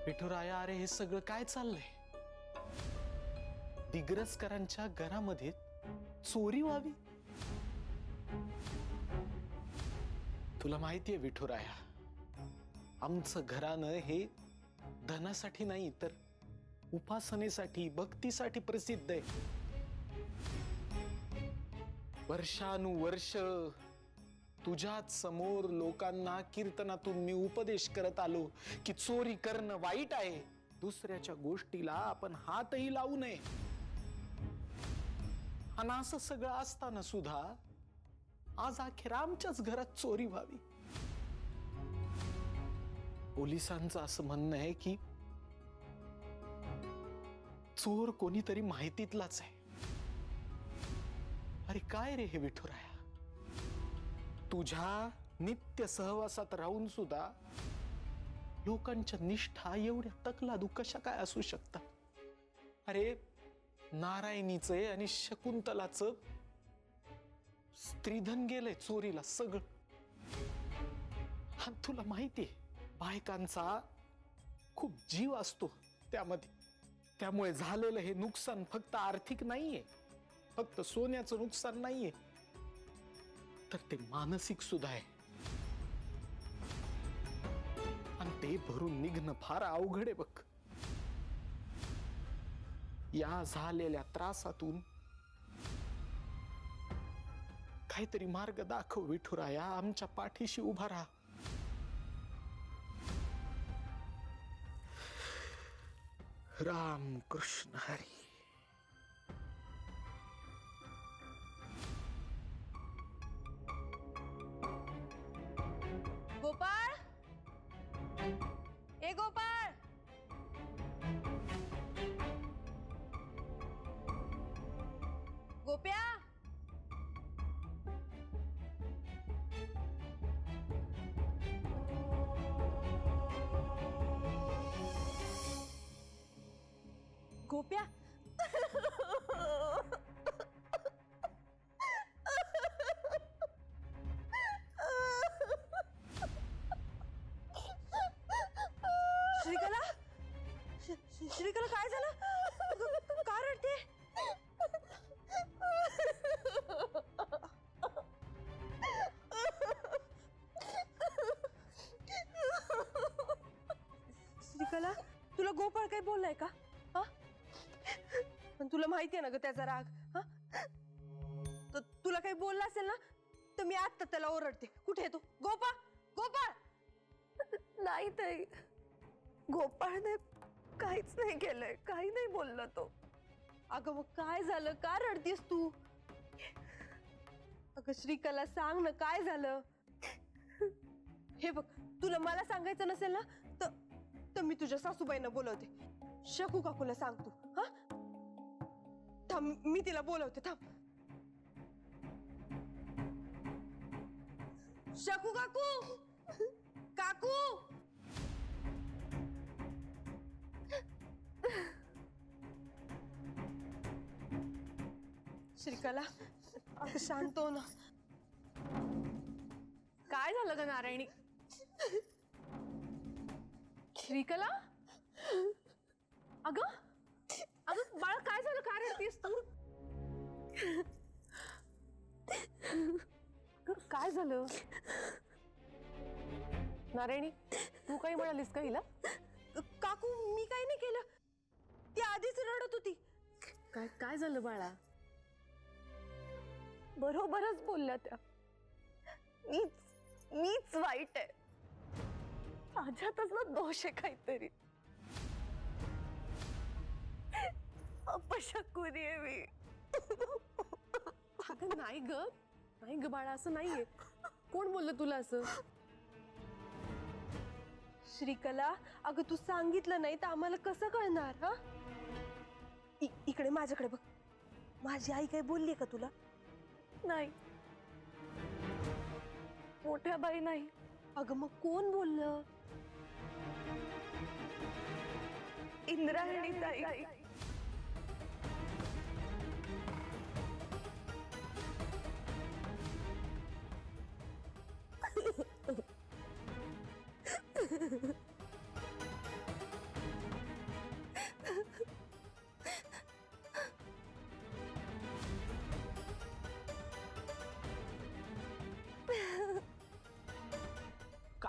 विठुराया, अरे हे सगळं काय चाललंय? दिग्रसकरांच्या घरामध्ये चोरी व्हावी? तुला माहितीये विठुराया, आमचं घरानं हे धनासाठी नाही तर उपासनेसाठी, भक्तीसाठी प्रसिद्ध आहे. वर्षानुवर्ष तुझ्याच समोर लोकांना कीर्तनातून मी उपदेश करत आलो की चोरी करणं वाईट आहे, दुसऱ्याच्या गोष्टीला आपण हातही लावू नये. आणि असं सगळं असताना सुद्धा आज अखेर आमच्याच घरात चोरी व्हावी. पोलिसांचं असं म्हणणं आहे की चोर कोणीतरी माहितीतलाच आहे. अरे काय रे हे विठुराया, तुझ्या नित्य सहवासात राहून सुद्धा लोकांच्या निष्ठा एवढ्या तकलादू कशा काय असू शकतात? अरे नारायणीचे आणि शकुंतलाचं स्त्रीधन गेलंय चोरीला सगळं. हा तुला माहितीये, बायकांचा खूप जीव असतो त्यामध्ये. त्यामुळे झालेलं हे नुकसान फक्त आर्थिक नाहीये, फक्त सोन्याचं नुकसान नाहीये, तर ते मानसिक सुद्धा आहे. आणि ते भरून निघणं फार अवघड आहे बघ. या झालेल्या त्रासातून काहीतरी मार्ग दाखव विठुराया, आमच्या पाठीशी उभा राहा. राम कृष्ण हरी. गोपाळ, ए गोपाळ, गोप्या, गोप्या. श्रीकला, श्रीकला काय झालं? का रडते? श्रीकला, तुला गोपाळ काही बोललाय का? हा, पण तुला माहितीये ना ग त्याचा राग. हा, तर तुला काही बोलला असेल ना तर मी आता त्याला ओरडते. कुठे आहे तू? गोपाळ, गोपाळ. नाही ताई, गोपाळने काहीच नाही केलंय, काही नाही बोलला तो. अगं मग काय झालं? का रडतीस तू? अगं श्रीकला सांग ना काय झालं? हे बघ, तुला मला सांगायचं नसेल ना तर मी तुझ्या सासूबाईंना बोलवते. शकू काकूला सांग तू. हा, थांब, मी तिला बोलवते. थांब. शकू काकू, काकू. श्रीकला, अगं शांत हो ना. काय झालं ग नारायणी? श्रीकला, अगं अगं बाळा, काय झालं? काय रडतीस तू? काय झालं नारायणी? तू काही म्हणालीस का हिला? काकू, मी काही नाही केलं. ती आधीच रडत होती. काय काय झालं बाळा? बरोबरच बोलल्या त्या. मीच वाईट आहे, माझ्यातच ना दोष आहे काहीतरी. अपशकुनी आहे मी. अगं नाही ग, नाही ग बाळा, असं नाहीये. कोण बोललं तुला असं? श्रीकला, अगं तू सांगितलं नाही तर आम्हाला कसं कळणार? हा, इकडे माझ्याकडे बघ. माझी आई काय बोलली का तुला? नाही, मोठ्या बाई नाही. अगं मग कोण बोललं? इंद्रायणी ताई.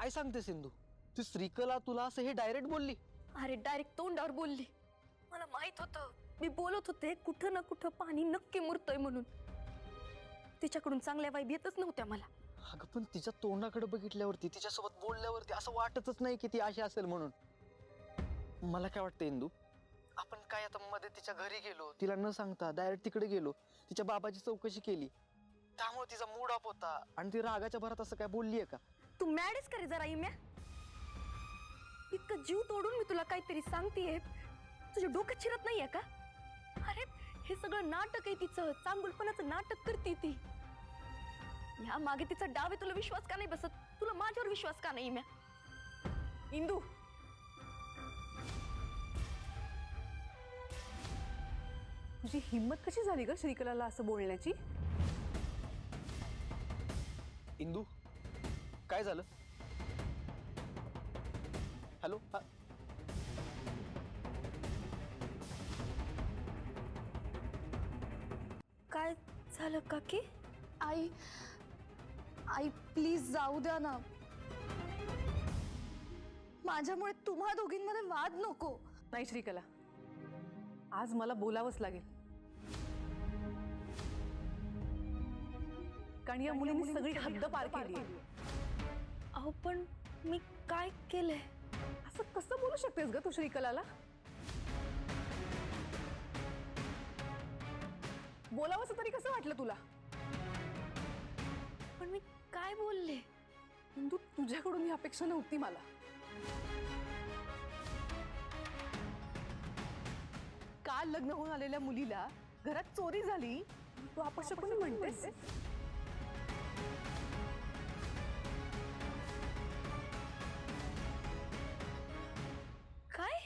काय सांगते सिंधू? ती श्रीकला तुला असं हे डायरेक्ट बोलली? अरे डायरेक्ट तोंडावर बोलली. मला माहित होतं, मी बोलत होते कुठं ना कुठं पाणी नक्की मुरतंय म्हणून. तिच्याकडून चांगल्या वाईब येतच नव्हत्या मला. अगं पण तिच्या तोंडाकडे बघितल्यावरती, तिच्यासोबत बोलल्यावरती असं वाटतच नाही की ती अशी असेल म्हणून. मला काय वाटतं इंदू, आपण काय आता मध्ये तिच्या घरी गेलो, तिला न सांगता डायरेक्ट तिकडे गेलो, तिच्या बाबाची चौकशी केली, त्यामुळे तिचा मूड ऑफ होता आणि ती रागाच्या भरात असं काय बोललीये का? तू मॅडच करे जरा इम्या. इतकं जीव तोडून मी तुला काहीतरी सांगतेय, तुझ्या डोक्यात शिरत नाहीये का? अरे हे सगळं नाटक आहे तिचं, चांगुलपणाचं नाटक करते ती. या मागे तिचा डाव आहे, तुला विश्वास का नाही बसत? तुला माझ्यावर विश्वास का नाही इम्या? इंदू, तुझी हिम्मत कशी झाली ग श्रीकलाला असं बोलण्याची? इंदू, काय झालं? हॅलो, हा. काय झालं काकी? आई आई प्लीज जाऊ द्या ना. माझ्यामुळे तुम्हा दोघींमध्ये वाद नको. नाही श्रीकला, आज मला बोलावंच लागेल, कारण या मुलींनी सगळी हद्द पार केली. अहो पण मी काय केलंय? असं कसं बोलू शकतेस ग तू श्रीकलाला? बोलावंसं तरी कसं वाटलं तुला? पण मी काय बोलले? इंदू, तुझ्याकडून ही अपेक्षा नव्हती मला. काल लग्न होऊन आलेल्या मुलीला घरात चोरी झाली, तू अपशकुनी म्हणतेस? काय?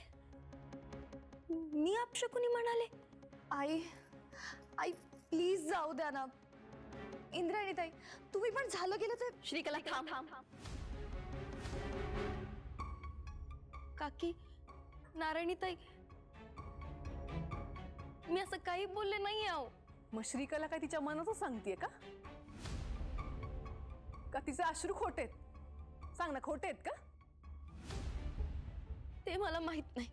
मी अपशकुनी म्हणाले? आई आई प्लीज जाऊ द्या ना. इंद्रायणी ताई, तुम्ही पण झालं गेलं तर. श्रीकला थांब. काकी, नारायणी ताई, मी असं काही बोलले नाही आहो. मग श्रीकला काय तिच्या मनाचं सांगतेय का? का तिचे अश्रू खोटेत? सांग ना, खोटेत का? ते मला माहित नाही,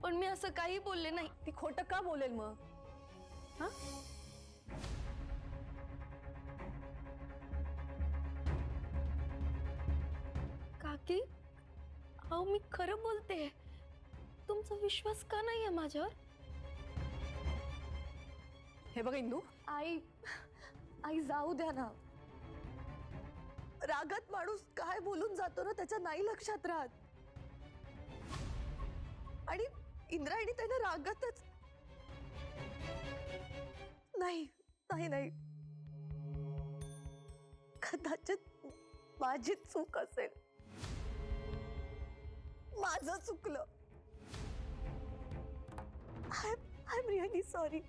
पण मी असं काही बोलले नाही. ती खोटं का बोलेल मग? हा? काकी, अहो मी खरं बोलते. तुमचा विश्वास का नाहीये माझ्यावर? हे बघ इंदू, आई जाऊ द्या ना. रागात माणूस काय बोलून जातो ना, त्याच्या नाही लक्षात राहत. आणि इंद्रायणी त्याने रागातच. नाही नाही नाही, कदाचित माझी चूक असेल, माझं चुकलं. I am really sorry.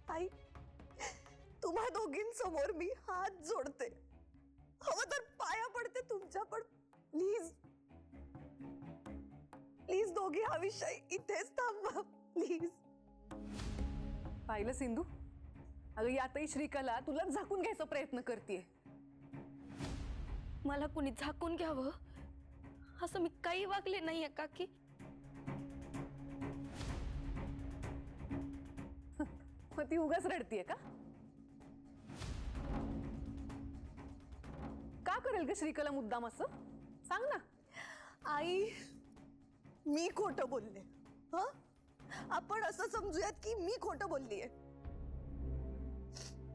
आई, तुम्हा दोघींसमोर मी हात जोडते, हवं तर पाया पडते तुमच्या, पण प्लीज प्लीज दोघी हा विषय इथेच थांबवा प्लीज. पाहिलं सिंधू, अगं यातही श्रीकला तुला झाकून घ्यायचा प्रयत्न करते. मला कुणी झाकून घ्यावं असं मी काही वागले नाहीये काकी. मग ती उगाच रडतीये का? का करेल ग श्रीकला मुद्दाम असं? सांग ना. आई, मी खोटं बोलले. हं? आपण असं समजूयात की मी खोटं बोललीये.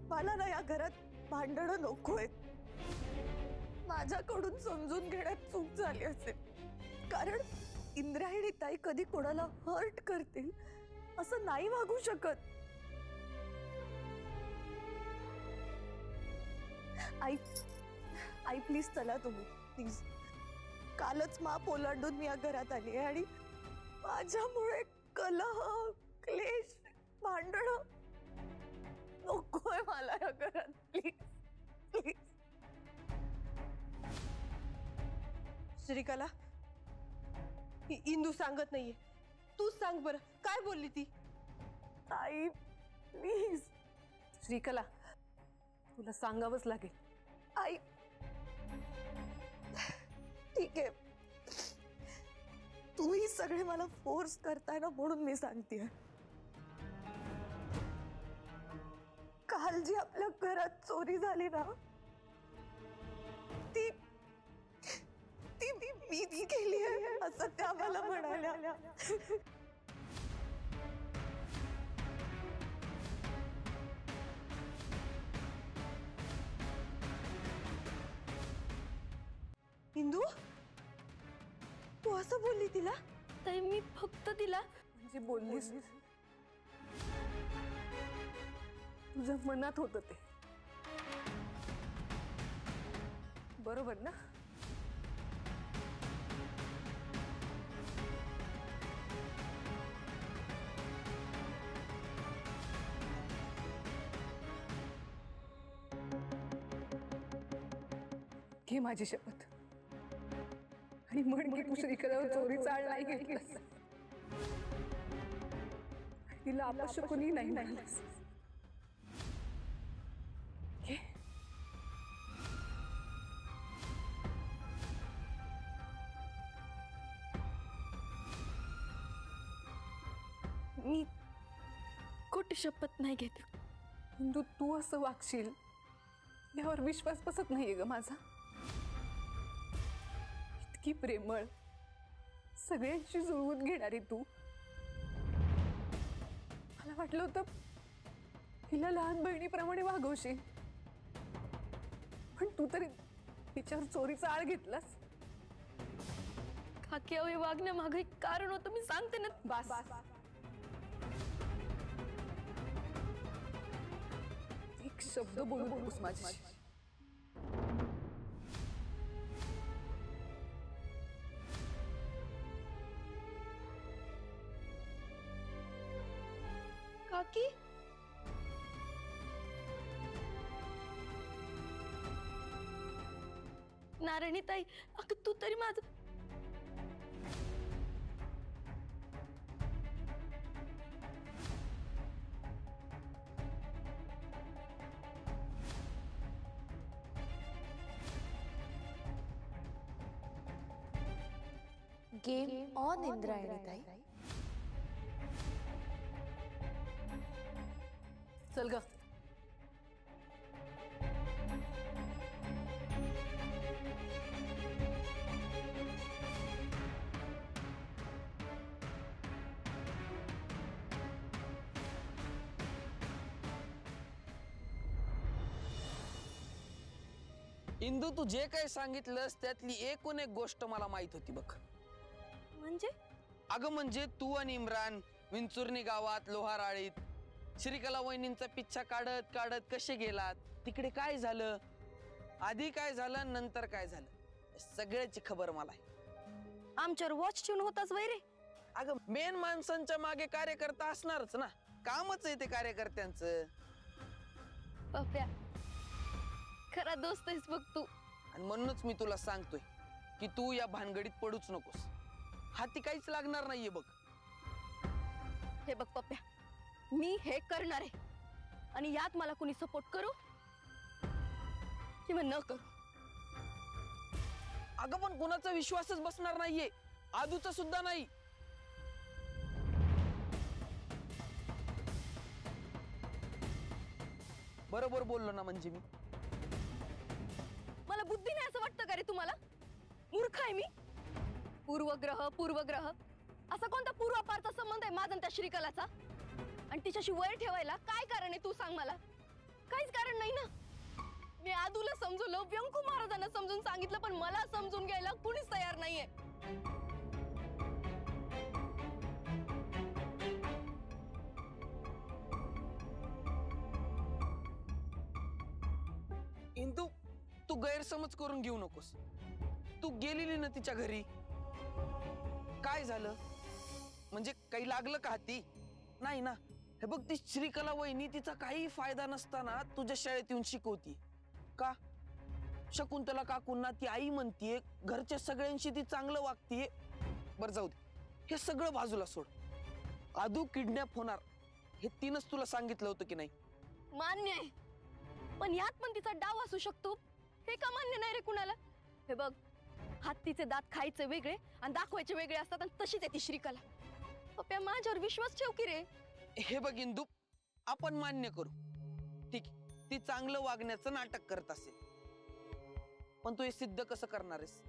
मला ना या घरात भांडणं नकोय. माझ्याकडून समजून घेण्यात चूक झाली असेल, कारण इंद्रायणी ताई कधी कोणाला हर्ट करतील असं नाही वागू शकत. आई प्लीज चला तुम्ही, प्लीज. कालच माप ओलांडून मी या घरात आली आहे आणि माझ्यामुळे कलह, क्लेश, भांडणं नकोय मला या घरात. Please please. श्रीकला, इंदू सांगत नाहीये, तूच सांग बरं, काय बोलली ती? आई प्लीज. श्रीकला, तुला सांगावंच लागेल. आई ठीक आहे, तुम्ही सगळे मला फोर्स करताय ना म्हणून मी सांगतेय. काल जी आपल्या घरात चोरी झाली ना, ती ती मीच केली आहे असं त्या मला म्हणाल्या. इंदू, तू असं बोलली तिला? ताई मी फक्त तिला म्हणजे बोललीस, तुझ्या मनात होतं ते बरोबर ना? घे माझी शपथ आणि म्हण की तू श्रीकलावर चोरीचा आळ नाही घेतलास, तिला अपशकुनी नाही म्हणलास. घे. मी खोटी शपथ नाही घेत. हिंदू, तू असं वागशील यावर विश्वास बसत नाहीये ग माझा. इतकी प्रेमळ, सगळ्यांची जुळवून घेणारी तू. मला वाटलं होतं हिला लहान बहिणीप्रमाणे वागवशील, पण तू तरी तिच्यावर चोरीचा आळ घेतलास. काकी अहो, हे वागण्यामागे एक कारण होतं, मी सांगते ना. बास. एक शब्द बोलू नकोस माझ्याशी. काकी नारायणी ताई, अगं तू तरी माझं गेम ऑन इंद्रायणी ताई. चल ग. इंदू, तू जे काही सांगितलंस त्यातली एकूण एक गोष्ट मला माहित होती बघ. म्हणजे अगं म्हणजे तू आणि इम्रान विंचुर्णी गावात लोहाराळीत श्रीकला वहिनींचा पिच्छा काढत काढत कसे गेलात, तिकडे काय झालं, आधी काय झालं, नंतर काय झालं, सगळ्याची खबर मला आहे. आमच्यावर वॉच ठेवून होताच वैरे. अगं मेन माणसांच्या मागे कार्यकर्ता असणारच ना, कामच आहे ते कार्यकर्त्यांचं. पप्प्या खरा दोस्त आहेस बघ तू. आणि म्हणूनच मी तुला सांगतोय की तू या भानगडीत पडूच नकोस. हाती काहीच लागणार नाहीये बघ. हे बघ पप्प्या, मी हे करणार आहे आणि यात मला कुणी सपोर्ट करू किंवा न करू. अगं पण कुणाचा विश्वासच बसणार नाहीये, आदूचा सुद्धा नाही. बरोबर बोललो ना म्हणजे मी? मला बुद्धी नाही असं वाटतं का रे तुम्हाला? मूर्ख आहे मी? पूर्वग्रह असा कोणता पूर्वापारचा संबंध आहे माझा त्या श्रीकलाचा? आणि तिच्याशी वैर ठेवायला काय कारण आहे तू सांग मला? काहीच कारण नाही ना. मी आदूला समजवलं, व्यंकू महाराजांना समजून सांगितलं, पण मला समजून घ्यायला कुणीच तयार नाहीये. इंदू, तू गैरसमज करून घेऊ नकोस. तू गेलेली ना तिच्या घरी, काय झालं म्हणजे काही लागलं का हाती? नाही ना. हे बघ, ती श्रीकला वहिनी तिचा काही फायदा नसताना तुझ्या शाळेत येऊन शिकवती का? शकुंतला काकूंना ती आई म्हणतीये, घरच्या सगळ्यांशी ती चांगलं वागतीये. बरं जाऊ दे, हे सगळं बाजूला सोड. आदू किडनॅप होणार हे तिनंच तुला सांगितलं होतं की नाही? मान्य आहे, पण यात पण तिचा डाव असू शकतो हे का मान्य नाही रे कुणाला? हे बघ, हत्तीचे दात खायचे वेगळे आणि दाखवायचे वेगळे असतात आणि तशीच आहे ती श्रीकला. पप्या माझ्यावर विश्वास ठेव की रे. हे बघ इंदू, आपण मान्य करू, ठीक आहे, ती चांगलं वागण्याचं नाटक करत असेल, पण तू हे सिद्ध कसं करणार आहेस?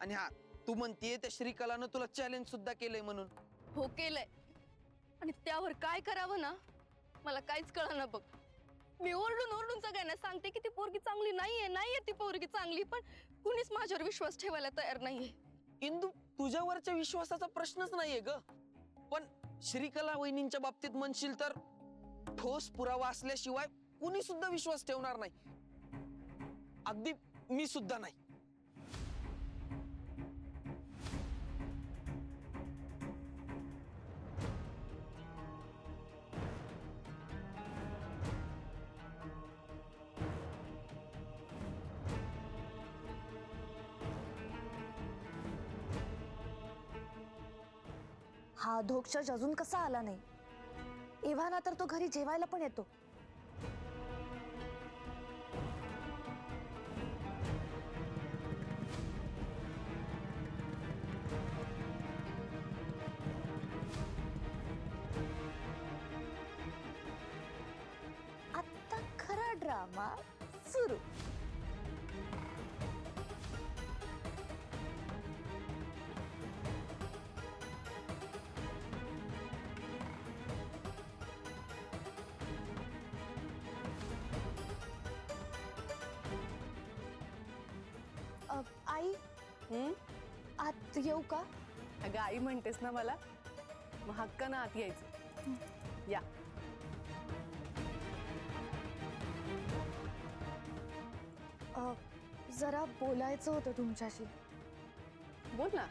आणि हा, तू म्हणतीये त्या श्रीकलानं तुला चॅलेंज सुद्धा केलंय म्हणून. हो केलंय, आणि त्यावर काय करावं ना मला काहीच कळना बघ. मी ओरडून ओरडून सगळ्यांना सांगते की ती पोरगी चांगली नाहीये ती पोरगी चांगली, पण कुणीच माझ्यावर विश्वास ठेवायला तयार नाहीये. इंदू, तुझ्यावरच्या विश्वासाचा प्रश्नच नाहीये ग, पण श्रीकला वहिनींच्या बाबतीत म्हणशील तर ठोस पुरावा असल्याशिवाय कुणी सुद्धा विश्वास ठेवणार नाही, अगदी मी सुद्धा नाही. हा अधोक्षज अजून कसा आला नाही? एव्हाना तर तो घरी जेवायला पण येतो. आता खरा ड्रामा सुरू. आई, आत येऊ का? अगं आई म्हणतेस ना मला, मग हक्कानं आत यायचं. या. जरा बोलायचं होतं तुमच्याशी. बोल ना.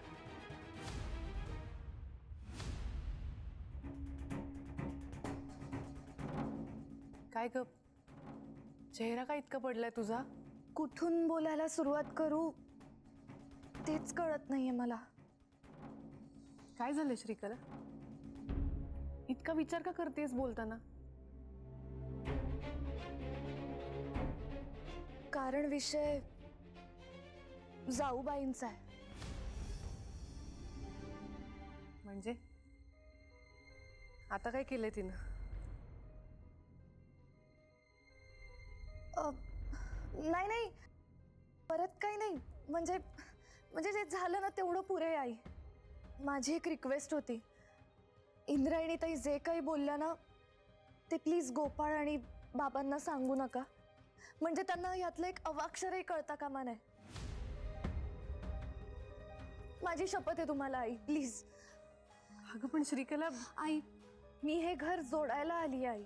काय ग, चेहरा का इतका पडलाय तुझा? कुठून बोलायला सुरुवात करू तेच कळत नाहीये मला. काय झालं श्रीकला? इतका विचार का करतेस बोलताना? कारण विषय जाऊबाईंचा आहे. म्हणजे आता काय केलंय तिनं? नाही नाही, परत काही नाही. म्हणजे म्हणजे जे झालं ना तेवढं पुरे. आई, माझी एक रिक्वेस्ट होती. इंद्रायणी ताई जे काही बोलल्या ना ते प्लीज गोपाळ आणि बाबांना सांगू नका. म्हणजे त्यांना यातलं एक अवाक्षरही कळता कामा नये. माझी शपथ आहे तुम्हाला आई, प्लीज. अगं पण श्रीकला, आई, मी हे घर जोडायला आली आई,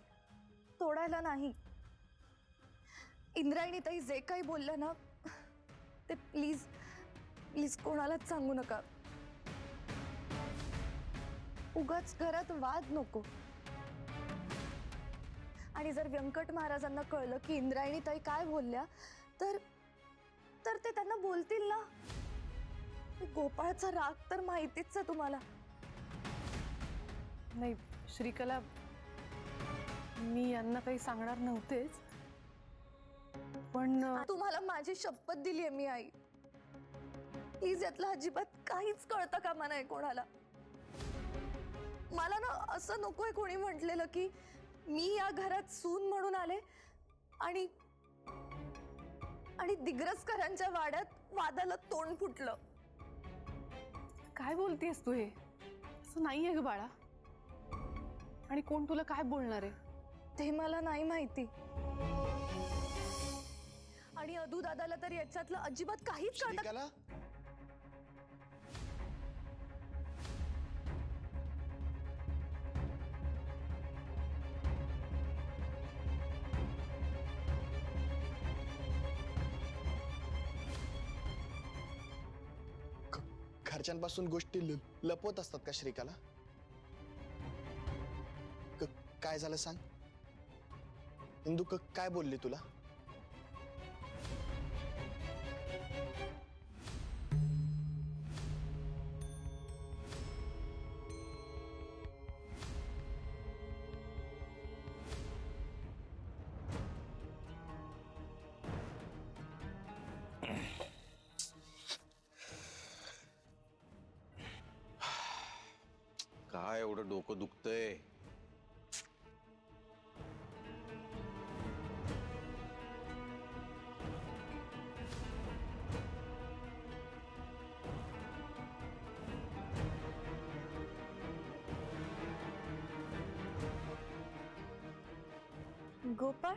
तोडायला नाही. इंद्रायणी ताई जे काही बोलल्या ना ते प्लीज प्लीज कोणालाच सांगू नका. उगाच घरात वाद नको. आणि जर व्यंकट महाराजांना कळलं की इंद्रायणी ताई काय बोलल्या तर तर ते त्यांना बोलतील ना. गोपाळचा राग तर माहितीच आहे तुम्हाला. नाही श्रीकला, मी यांना काही सांगणार नव्हतेच, पण तुम्हाला माझी शपथ दिली आहे मी आई. प्लीज यातलं अजिबात काहीच कळतं कामा नाही कोणाला. मला ना असं नकोय कोणी म्हटलेलं की मी या घरात सून म्हणून आले आणि आणि दिग्रसकरांच्या वाड्यात वादाला तोंड फुटलं. काय बोलतेस तू? हे असं नाहीये ग बाळा. आणि कोण तुला काय बोलणार आहे ते मला नाही माहिती. आणि अदू दादाला तर याच्यातलं अजिबात काहीच कळत. श्रीकला, घरच्यांपासून गोष्टी लपवत असतात का श्रीकला? काय झालं सांग. इंदू काय बोलली तुला? काय एवढं डोकं दुखतंय? गोपाळ,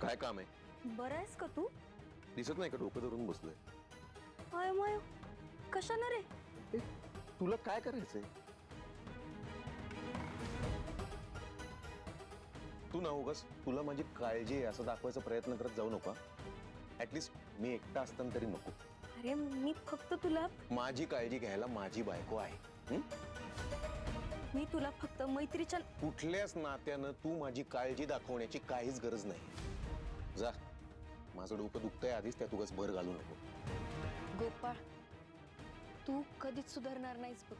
काय काम आहे? बरं आहेस का तू? दिसत नाही का डोकं धरून बसलोय? आय माय, कशानं रे? तुला काय करायचंय? तू ना उगाच तुला माझी काळजी आहे असं दाखवायचा प्रयत्न करत जाऊ नका. ऍटलीस्ट मी एकटा असताना तरी नको. अरे मी फक्त तुला माझी काळजी घ्यायला माझी बायको आहे. हं? मी तुला फक्त मैत्रीच्या कुठल्याच नात्यानं तू माझी काळजी दाखवण्याची काहीच गरज नाही. जा, माझं डोकं दुखतंय आधीच, त्यात उगाच भर घालू नको. गोपाळ, तू कधीच सुधारणार नाहीस बघ.